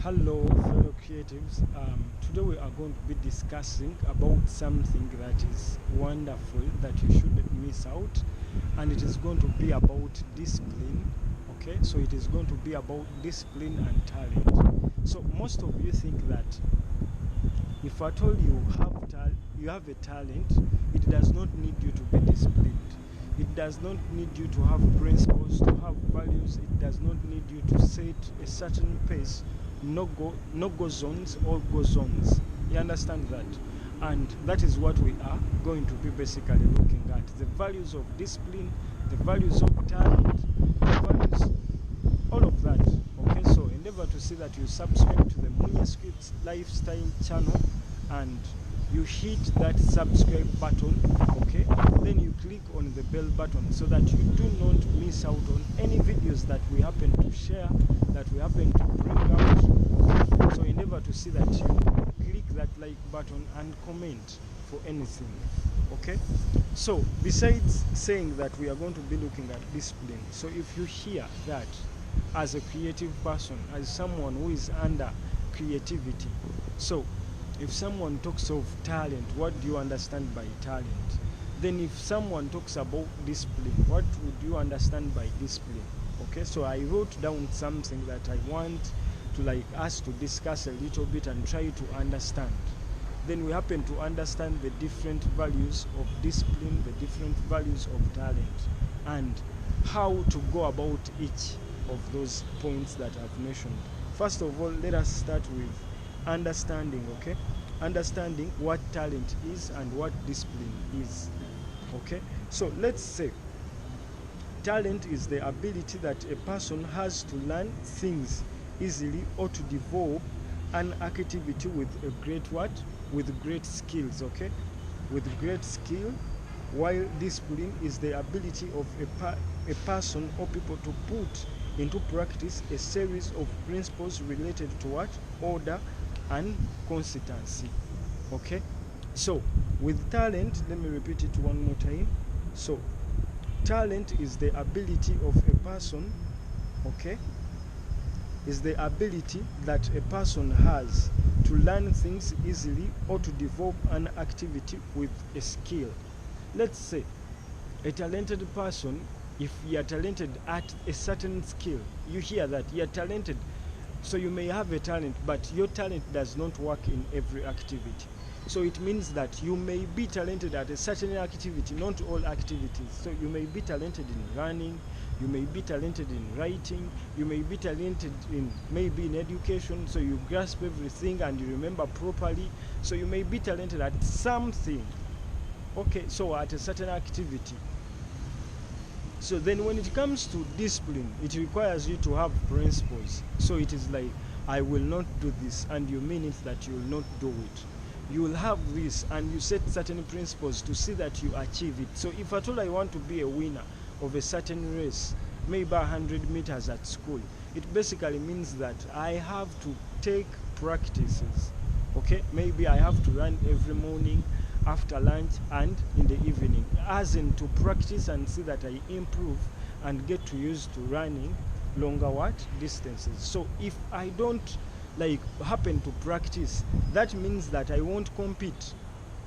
Hello fellow creatives. Today we are going to be discussing about something that is wonderful that you shouldn't miss out, and it is going to be about discipline. Okay, so it is going to be about discipline and talent. So most of you think that if at all you have a talent, it does not need you to be disciplined. It does not need you to have principles, to have values. It does not need you to set a certain pace, no go zones or go zones. You understand that? And that is what we are going to be basically looking at. The values of discipline, the values of talent, the values, all of that. Okay, so endeavor to see that you subscribe to the MUCIAN lifestyle channel and you hit that subscribe button. Okay, then you click on the bell button so that you do not miss out on any videos that we happen to share, that we happen to bring out. So endeavor to see that you click that like button and comment for anything. Okay, so besides saying that we are going to be looking at discipline, so if you hear that as a creative person, as someone who is under creativity, so if someone talks of talent, what do you understand by talent? Then if someone talks about discipline, what would you understand by discipline? Okay, so I wrote down something that I want to like us to discuss a little bit and try to understand. Then we happen to understand the different values of discipline, the different values of talent, and how to go about each of those points that I've mentioned. First of all, let us start with understanding. Okay, understanding what talent is and what discipline is. Okay, so let's say talent is the ability that a person has to learn things easily or to develop an activity with a great great skills. Okay, with great skill, while discipline is the ability of a person or people to put into practice a series of principles related to what? Order and consistency. Okay, so with talent, let me repeat it one more time. So talent is the ability of a person, okay, is the ability that a person has to learn things easily or to develop an activity with a skill. Let's say a talented person, if you are talented at a certain skill, you hear that you are talented. So you may have a talent, but your talent does not work in every activity. So it means that you may be talented at a certain activity, not all activities. So you may be talented in running, you may be talented in writing, you may be talented in maybe in education, so you grasp everything and you remember properly. So you may be talented at something. Okay, so at a certain activity. So then when it comes to discipline, it requires you to have principles. So it is like, I will not do this, and you mean it that you will not do it. You will have this and you set certain principles to see that you achieve it. So if at all I want to be a winner of a certain race, maybe 100 meters at school, it basically means that I have to take practices. Okay, maybe I have to run every morning, after lunch, and in the evening, as in to practice and see that I improve and get to used to running longer distances. So if I don't like happen to practice, that means that I won't compete.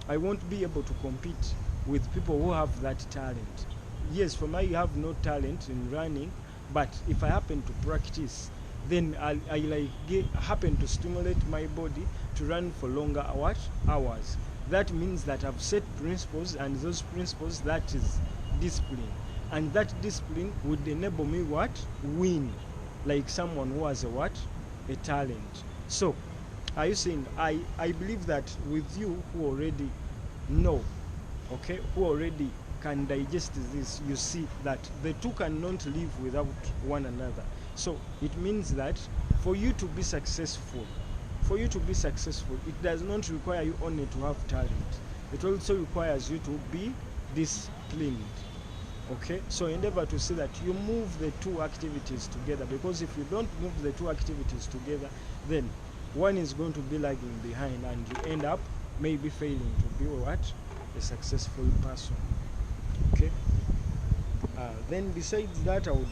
I won't be able to compete with people who have that talent. Yes, for me, I have no talent in running, but if I happen to practice, then I like happen to stimulate my body to run for longer hours. That means that I've set principles, and those principles, that is discipline, and that discipline would enable me win, like someone who has a talent. So are you saying, I believe that with you who already know, okay, who already can digest this, you see that the two cannot live without one another. So it means that for you to be successful, it does not require you only to have talent. It also requires you to be disciplined. Okay, so endeavor to see that you move the two activities together, because if you don't move the two activities together, then one is going to be lagging behind and you end up maybe failing to be a successful person. Okay, then besides that, I would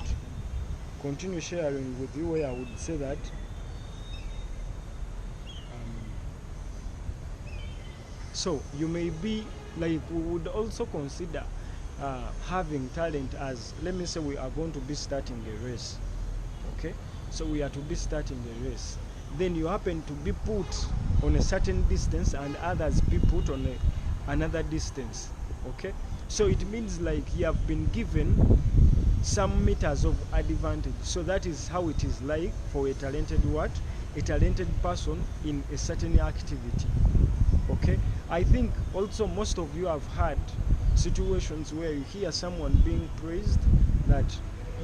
continue sharing with you where I would say that So you may be like, we would also consider having talent as, let me say we are going to be starting a race. Okay, so we are to be starting a race, then you happen to be put on a certain distance and others be put on another distance. Okay, so it means like you have been given some meters of advantage. So that is how it is like for a talented person in a certain activity. Okay, I think also most of you have had situations where you hear someone being praised that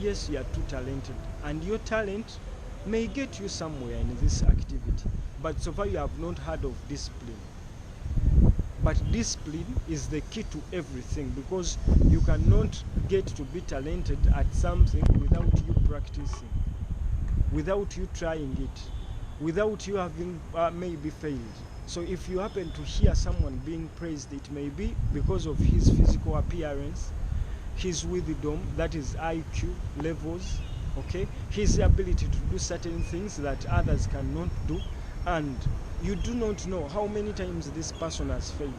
yes, you are too talented, and your talent may get you somewhere in this activity, but so far you have not heard of discipline. But discipline is the key to everything, because you cannot get to be talented at something without you practicing, without you trying it, without you having maybe failed. So if you happen to hear someone being praised, it may be because of his physical appearance, his wisdom, that is IQ levels, okay, his ability to do certain things that others cannot do, and you do not know how many times this person has failed.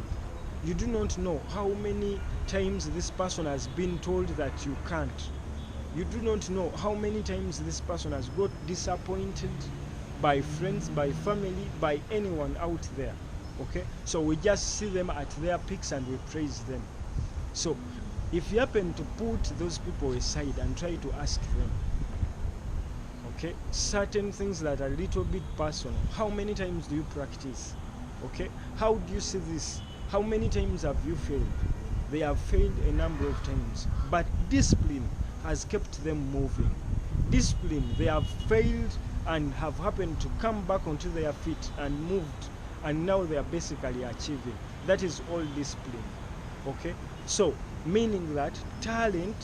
You do not know how many times this person has been told that you can't. You do not know how many times this person has got disappointed by friends, by family, by anyone out there. Okay, so we just see them at their peaks and we praise them. So if you happen to put those people aside and try to ask them, okay, certain things that are a little bit personal, how many times do you practice? Okay, how do you see this? How many times have you failed? They have failed a number of times, but discipline has kept them moving. Discipline, they have failed and have happened to come back onto their feet and moved, and now they are basically achieving. That is all discipline. Okay, so meaning that talent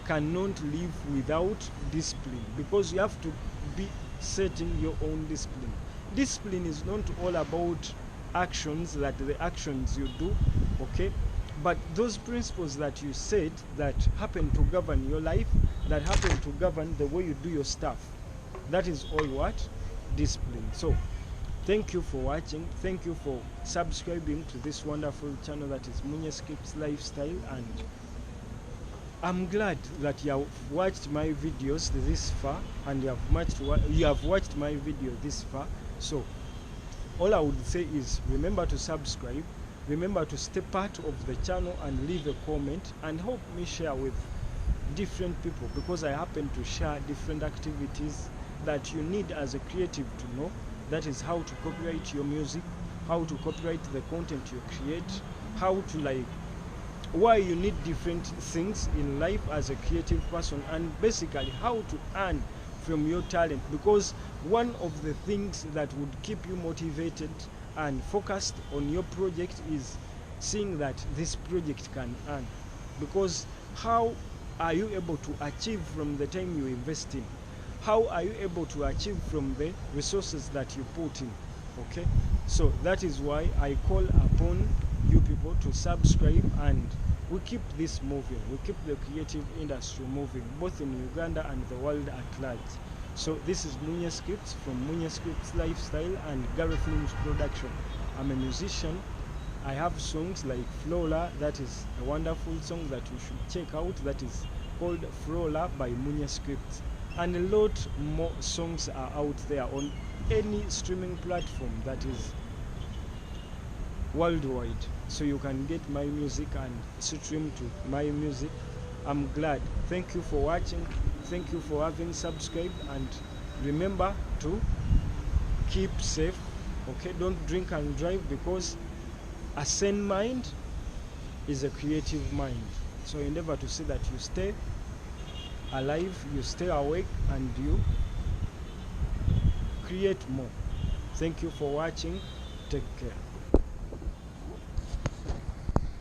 cannot live without discipline, because you have to be setting your own discipline. Discipline is not all about actions, that the actions you do, okay, but those principles that you set that happen to govern your life, that happen to govern the way you do your stuff. That is all what? Discipline. So thank you for watching. Thank you for subscribing to this wonderful channel that is MUCIAN Lifestyle, and I'm glad that you have watched my videos this far, and you have watched my video this far. So all I would say is, remember to subscribe, remember to stay part of the channel and leave a comment, and help me share with different people, because I happen to share different activities that you need as a creative to know. That is how to copyright your music, how to copyright the content you create, how to why you need different things in life as a creative person, and basically how to earn from your talent. Because one of the things that would keep you motivated and focused on your project is seeing that this project can earn. Because how are you able to achieve from the time you invest in? How are you able to achieve from the resources that you put in? Okay, so that is why I call upon you people to subscribe, and we keep this moving. We keep the creative industry moving, both in Uganda and the world at large. So this is MUCIAN from MUCIAN Lifestyle and Gary Films Production. I'm a musician. I have songs like Flora, that is a wonderful song that you should check out, that is called Flora by MUCIAN. And a lot more songs are out there on any streaming platform that is worldwide, so you can get my music and stream to my music. I'm glad. Thank you for watching. Thank you for having subscribed, and remember to keep safe. Okay, don't drink and drive, because a sane mind is a creative mind. So endeavor to see that you stay alive, you stay awake, and you create more. Thank you for watching. Take care.